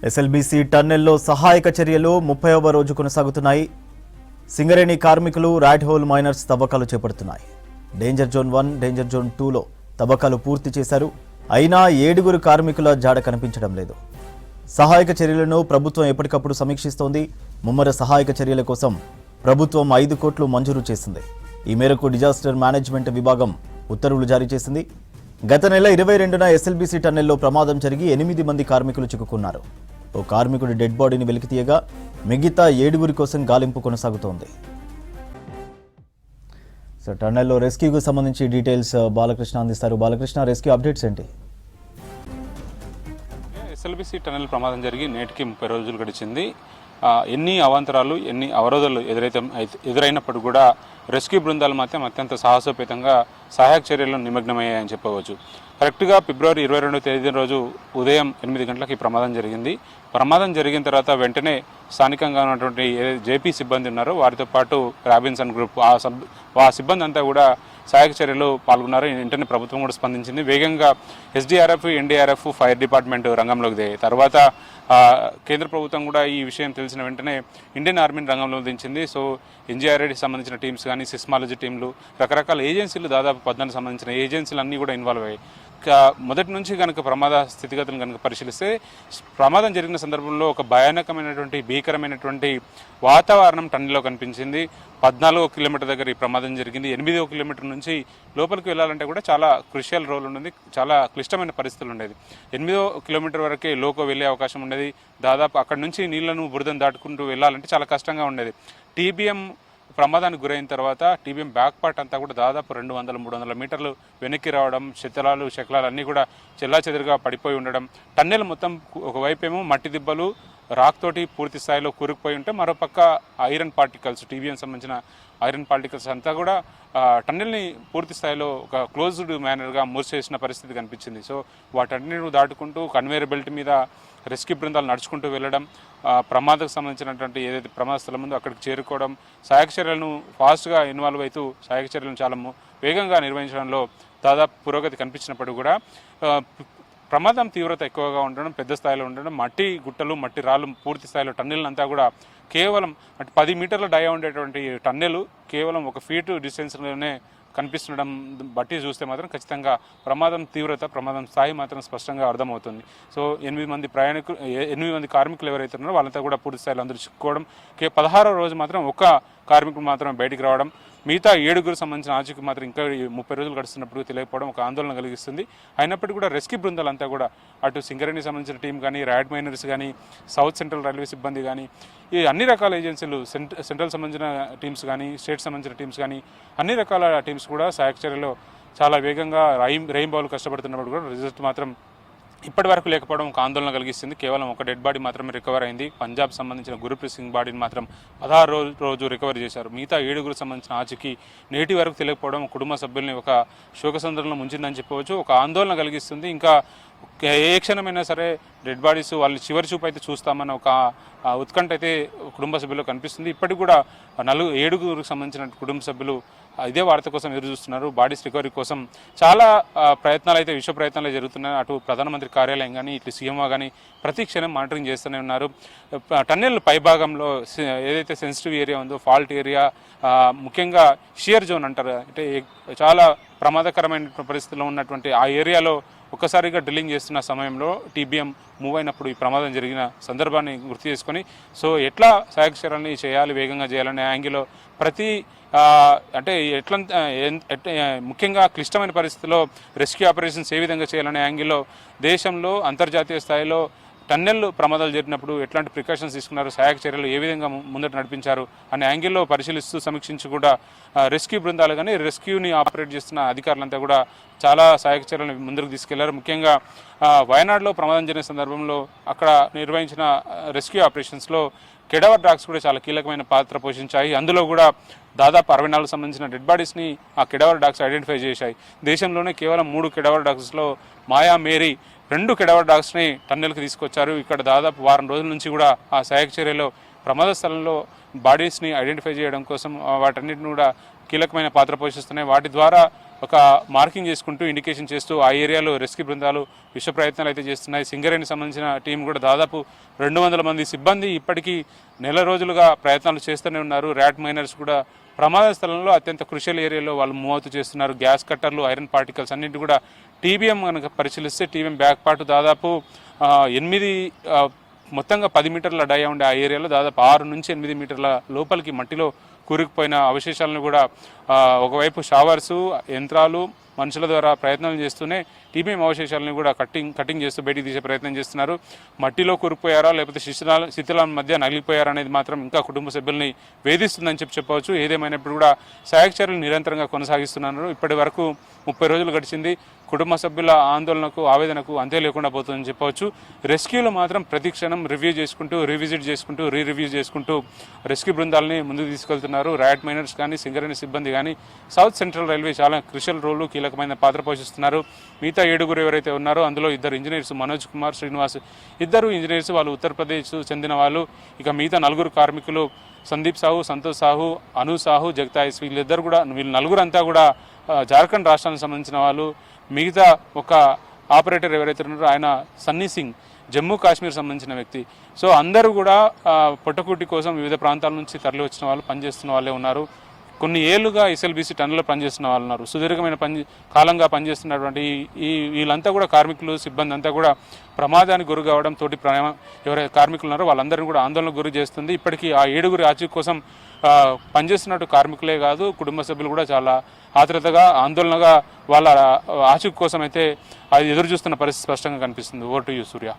SLBC టన్నెల్లో సహాయక చర్యలు 30వ రోజు కొనసాగుతున్నాయి. సింగరేణి కార్మికులు రాడ్ హోల్ మైనర్స్ తవ్వకాలు చేపడుతున్నాయి. డేంజర్ జోన్ 1, డేంజర్ జోన్ 2లో తవ్వకాలు పూర్తి చేశారు. అయినా 7 కార్మికుల జాడ కనిపించడం లేదు. సహాయక చర్యలను ప్రభుత్వం ఎప్పటికప్పుడు సమీక్షిస్తోంది. ముమ్మర సహాయక చర్యల కోసం ప్రభుత్వం 5 కోట్లు మంజూరు చేసింది. ఈ మేరకు డిజాస్టర్ మేనేజ్మెంట్ విభాగం ఉత్తర్వులు జారీ చేసింది. గత నెల 22న ఎస్ఎల్బీసీ టన్నెల్లో ప్రమాదం జరిగి 8 మంది కార్మికులు చిక్కుకున్నారు. ఓ కార్మికుడి డెడ్ బాడీని వెలికితీయగా మిగతా 7 కోసం గాలింపు కొనసాగుతోంది. సో టన్నెల్లో రెస్క్యూకు సంబంధించి డీటెయిల్స్ బాలకృష్ణ అందిస్తారు. బాలకృష్ణ, రెస్క్యూ అప్డేట్స్ ఏంటి? ఎస్ఎల్బీసీ టన్నెల్ ప్రమాదం జరిగి నేటికి 30 రోజులు గడిచింది. ఎన్ని అవాంతరాలు, ఎన్ని అవరోధాలు ఎదురైనప్పుడు కూడా రెస్క్యూ బృందాలు మాత్రం అత్యంత సాహసోపేతంగా సహాయక చర్యలను నిమగ్నమయ్యాయని చెప్పవచ్చు. కరెక్ట్గా ఫిబ్రవరి 22వ తేదీ రోజు ఉదయం 8 గంటలకు ఈ ప్రమాదం జరిగింది. ప్రమాదం జరిగిన తర్వాత వెంటనే స్థానికంగా ఉన్నటువంటి జేపీ సిబ్బంది ఉన్నారో వారితో పాటు రాబిన్సన్ గ్రూప్ ఆ సిబ్బంది అంతా కూడా సహాయక చర్యలు పాల్గొన్నారు. వెంటనే ప్రభుత్వం కూడా స్పందించింది. వేగంగా ఎస్డీఆర్ఎఫ్, ఎన్డీఆర్ఎఫ్, ఫైర్ డిపార్ట్మెంట్ రంగంలోకి దిగాయి. తర్వాత కేంద్ర ప్రభుత్వం కూడా ఈ విషయం తెలిసిన వెంటనే ఇండియన్ ఆర్మీని రంగంలో దించింది. సో ఎన్జీఆర్ఐకి సంబంధించిన టీమ్స్ కానీ, సిస్మాలజీ టీంలు, రకరకాల ఏజెన్సీలు, దాదాపు 14 సంబంధించిన ఏజెన్సీలు అన్నీ కూడా ఇన్వాల్వ్ అయ్యాయి. మొదటి నుంచి కనుక ప్రమాద స్థితిగతులను కనుక పరిశీలిస్తే ప్రమాదం జరిగిన సందర్భంలో ఒక భయానకమైనటువంటి, భీకరమైనటువంటి వాతావరణం టన్నెల్లో కనిపించింది. 14 కిలోమీటర్ దగ్గర ఈ ప్రమాదం జరిగింది. 8వ కిలోమీటర్ నుంచి లోపలికి వెళ్ళాలంటే కూడా చాలా క్రుషియల్ రోల్ ఉండేది. చాలా క్లిష్టమైన పరిస్థితులు ఉండేది. 8వ కిలోమీటర్ వరకే లోకో వెళ్ళే అవకాశం ఉండేది. దాదాపు అక్కడి నుంచి నీళ్లను, బురదను దాటుకుంటూ వెళ్ళాలంటే చాలా కష్టంగా ఉండేది. టీబీఎం ప్రమాదానికి గురైన తర్వాత టీబీఎం బ్యాక్ పార్ట్ అంతా కూడా దాదాపు 200-300 మీటర్లు వెనక్కి రావడం, శకలాలు అన్నీ కూడా చెల్లాచెదురుగా పడిపోయి ఉండడం, టన్నెల్ మొత్తం ఒకవైపేమో మట్టి దిబ్బలు రాక్ తోటి పూర్తి స్థాయిలో కూరుకుపోయి ఉంటే, మరోపక్క ఐరన్ పార్టికల్స్, టీబీఎం సంబంధించిన ఐరన్ పార్టికల్స్ అంతా కూడా టన్నెల్ని పూర్తి స్థాయిలో ఒక క్లోజ్డ్ మేనర్గా మూసేసిన పరిస్థితి కనిపించింది. సో వాటన్నిటిని దాటుకుంటూ కన్వేయర్ బెల్ట్ మీద రెస్క్యూ బృందాలు నడుచుకుంటూ వెళ్ళడం, ప్రమాదకు సంబంధించినటువంటి ఏదైతే ప్రమాద స్థలం ఉందో అక్కడికి చేరుకోవడం, సహాయక చర్యలను ఫాస్ట్గా ఇన్వాల్వ్ అవుతూ సహాయక చర్యలను చాలా వేగంగా నిర్వహించడంలో దాదాపు పురోగతి కనిపించినప్పుడు కూడా ప్రమాదం తీవ్రత ఎక్కువగా ఉండడం, పెద్ద స్థాయిలో ఉండడం, మట్టి గుట్టలు, మట్టి రాళ్ళు పూర్తి స్థాయిలో టన్నెల్ అంతా కూడా కేవలం 10 మీటర్ల డయా ఉండేటువంటి టన్నెల్ కేవలం 1 ఫీట్ డిస్టెన్స్లోనే కనిపిస్తుండడం బట్టి చూస్తే మాత్రం ఖచ్చితంగా ప్రమాదం తీవ్రత, ప్రమాదం స్థాయి మాత్రం స్పష్టంగా అర్థమవుతుంది. సో 8 మంది కార్మికులు ఎవరైతే ఉన్నారో వాళ్ళంతా కూడా పూర్తి స్థాయిలో అందరూ చిక్కుకోవడం, 16వ రోజు మాత్రం ఒక కార్మికుడు మాత్రమే బయటికి రావడం, మిగతా 7 సంబంధించిన ఆచూకీ మాత్రం ఇంకా 30 రోజులు గడుస్తున్నప్పుడు తెలియకపోవడం ఒక ఆందోళన కలిగిస్తుంది. అయినప్పటికీ కూడా రెస్క్యూ బృందాలంతా కూడా అటు సింగరేణికి సంబంధించిన టీం కానీ, ర్యాడ్ మైనర్స్ కానీ, సౌత్ సెంట్రల్ రైల్వే సిబ్బంది కానీ, ఈ అన్ని రకాల ఏజెన్సీలు, సెంట్రల్ సంబంధించిన టీమ్స్ కానీ, స్టేట్ సంబంధించిన టీమ్స్ కానీ, అన్ని రకాల టీమ్స్ కూడా సహాయక చర్యలో చాలా వేగంగా రెయిన్బోలు కష్టపడుతున్నప్పుడు కూడా రిజల్ట్ మాత్రం ఇప్పటి వరకు లేకపోవడం ఒక ఆందోళన కలిగిస్తుంది. కేవలం ఒక డెడ్ బాడీ మాత్రమే రికవర్ అయింది. పంజాబ్ సంబంధించిన గురుప్రీత్ సింగ్ బాడీని మాత్రం 16వ రోజు రికవర్ చేశారు. మిగతా 7 సంబంధించిన ఆచూకీ నేటి వరకు తెలియకపోవడం కుటుంబ సభ్యుల్ని ఒక శోకసంద్రంలో ముంచిందని చెప్పవచ్చు. ఒక ఆందోళన కలిగిస్తుంది. ఇంకా ఏ క్షణమైనా సరే డెడ్ బాడీస్ వాళ్ళు చివరి చూపు అయితే చూస్తామన్న ఒక ఉత్కంఠ అయితే కుటుంబ సభ్యుల్లో కనిపిస్తుంది. ఇప్పటికి కూడా 7 సంబంధించిన కుటుంబ సభ్యులు ఇదే వార్త కోసం ఎదురు చూస్తున్నారు. బాడీస్ రికవరీ కోసం చాలా ప్రయత్నాలు అయితే, విశ్వ ప్రయత్నాలు జరుగుతున్నాయి. అటు ప్రధానమంత్రి కార్యాలయం కానీ, ఇటు సీఎంఓ కానీ ప్రతి క్షణం మానిటరింగ్ చేస్తూనే ఉన్నారు. టన్నెల్ పైభాగంలో ఏదైతే సెన్సిటివ్ ఏరియా ఉందో, ఫాల్ట్ ఏరియా, ముఖ్యంగా షియర్ జోన్ అంటారు, అంటే చాలా ప్రమాదకరమైన పరిస్థితిలో ఉన్నటువంటి ఆ ఏరియాలో ఒక్కసారిగా డ్రిల్లింగ్ చేస్తున్న సమయంలో టీబీఎం మూవ్ అయినప్పుడు ఈ ప్రమాదం జరిగిన సందర్భాన్ని గుర్తు చేసుకొని, సో ఎట్లా సహాయక చర్యలని చేయాలి, వేగంగా చేయాలనే యాంగిల్లో ప్రతి అంటే ముఖ్యంగా క్లిష్టమైన పరిస్థితుల్లో రెస్క్యూ ఆపరేషన్స్ ఏ విధంగా చేయాలనే యాంగిల్లో దేశంలో, అంతర్జాతీయ స్థాయిలో టన్నెల్ ప్రమాదాలు జరిగినప్పుడు ఎట్లాంటి ప్రికాషన్స్ తీసుకున్నారు, సహాయక చర్యలు ఏ విధంగా ముందట నడిపించారు అనే యాంగిల్లో పరిశీలిస్తూ సమీక్షించి కూడా రెస్క్యూ బృందాలు కానీ, రెస్క్యూని ఆపరేట్ చేస్తున్న అధికారులంతా కూడా చాలా సహాయక చర్యలను ముందుకు తీసుకెళ్లారు. ముఖ్యంగా వయనాడులో ప్రమాదం జరిగిన సందర్భంలో అక్కడ నిర్వహించిన రెస్క్యూ ఆపరేషన్స్లో కెడవర్ డాగ్స్ కూడా చాలా కీలకమైన పాత్ర పోషించాయి. అందులో కూడా దాదాపు 64 సంబంధించిన డెడ్ బాడీస్ని ఆ కెడవర్ డాగ్స్ ఐడెంటిఫై చేశాయి. దేశంలోనే కేవలం 3 కెడవర్ డాగ్స్లో మాయా మేరీ 2 కెడవర్ డాగ్స్ని టన్నెల్కి తీసుకొచ్చారు. ఇక్కడ దాదాపు వారం రోజుల నుంచి కూడా ఆ సహాయక చర్యలో ప్రమాద స్థలంలో బాడీస్ని ఐడెంటిఫై చేయడం కోసం వాటన్నిటిని కూడా కీలకమైన పాత్ర పోషిస్తున్నాయి. వాటి ద్వారా ఒక మార్కింగ్ చేసుకుంటూ ఇండికేషన్ చేస్తూ ఆ ఏరియాలో రెస్క్యూ బృందాలు విశ్వ ప్రయత్నాలు అయితే చేస్తున్నాయి. సింగరేణికి సంబంధించిన టీం కూడా దాదాపు 200 మంది సిబ్బంది ఇప్పటికీ నెల రోజులుగా ప్రయత్నాలు చేస్తూనే ఉన్నారు. ర్యాట్ మైనర్స్ కూడా ప్రమాద స్థలంలో అత్యంత క్రుషియల్ ఏరియాలో వాళ్ళు మూవ్ అవుతూ చేస్తున్నారు. గ్యాస్ కట్టర్లు, ఐరన్ పార్టికల్స్ అన్నింటి కూడా టీబీఎం కనుక పరిశీలిస్తే టీబీఎం బ్యాక్ పార్ట్ దాదాపు 8 మొత్తంగా 10 మీటర్ల డయా ఉండే ఆ ఏరియాలో దాదాపు 6 నుంచి 8 మీటర్ల లోపలికి మట్టిలో కూరుకుపోయిన అవశేషాలను కూడా ఒకవైపు షవర్సు, యంత్రాలు, మనుషుల ద్వారా ప్రయత్నాలు చేస్తూనే టీబీఎం అవశేషాలను కూడా కటింగ్ చేస్తూ బయటికి తీసే ప్రయత్నం చేస్తున్నారు. మట్టిలో కూరుకుపోయారా లేకపోతే శిథిలాల మధ్య నలిగిపోయారా అనేది మాత్రం ఇంకా కుటుంబ సభ్యుల్ని వేధిస్తుందని చెప్పవచ్చు. ఏదేమైనప్పుడు కూడా సహాయక చర్యలు నిరంతరంగా కొనసాగిస్తున్నారు. ఇప్పటి వరకు 30 రోజులు గడిచింది. కుటుంబ సభ్యుల ఆందోళనకు, ఆవేదనకు అంతే లేకుండా పోతుందని చెప్పవచ్చు. రెస్క్యూలో మాత్రం ప్రతి క్షణం రివ్యూ చేసుకుంటూ, రివిజిట్ చేసుకుంటూ, రివ్యూ చేసుకుంటూ రెస్క్యూ బృందాలని ముందుకు తీసుకెళ్తున్నారు. ర్యాట్ మైనర్స్ కానీ, సింగరేణి సిబ్బంది కానీ, సౌత్ సెంట్రల్ రైల్వే చాలా క్రిషియల్ రోల్, కీలకమైన పాత్ర పోషిస్తున్నారు. మిగతా 7 ఎవరైతే ఉన్నారో అందులో 2 ఇంజనీర్స్, మనోజ్ కుమార్, శ్రీనివాస్, 2 ఇంజనీర్స్ వాళ్ళు ఉత్తరప్రదేశ్ చెందిన వాళ్ళు. ఇక మిగతా 4 కార్మికులు సందీప్ సాహు, సంతోష్ సాహు, అను సాహు, జగతాయిస్ వీళ్ళు నలుగురంతా కూడా జార్ఖండ్ రాష్ట్రానికి సంబంధించిన వాళ్ళు. మిగతా ఒక ఆపరేటర్ ఎవరైతే ఉన్నారో ఆయన సన్నీ సింగ్, జమ్మూ కాశ్మీర్ సంబంధించిన వ్యక్తి. సో అందరూ కూడా పొట్టకూటి కోసం వివిధ ప్రాంతాల నుంచి తరలి వచ్చిన వాళ్ళు, పనిచేస్తున్న వాళ్ళే ఉన్నారు. కొన్ని ఏళ్లుగా ఎస్ఎల్బీసీ టన్నులో పనిచేస్తున్న వాళ్ళు ఉన్నారు. సుదీర్ఘమైన కాలంగా పనిచేస్తున్నటువంటి వీళ్ళంతా కూడా కార్మికులు, సిబ్బంది అంతా కూడా ప్రమాదానికి గురి కావడం తోటి ఎవరైతే కార్మికులు ఉన్నారో వాళ్ళందరినీ కూడా ఆందోళనకు గురి చేస్తుంది. ఇప్పటికీ ఆ 7 ఆచూకీ కోసం పనిచేస్తున్నట్టు కార్మికులే కాదు, కుటుంబ సభ్యులు కూడా చాలా ఆత్రుతగా, ఆందోళనగా వాళ్ళ ఆచూకీ కోసం అయితే అది ఎదురు చూస్తున్న పరిస్థితి స్పష్టంగా కనిపిస్తుంది. Over to you, Surya.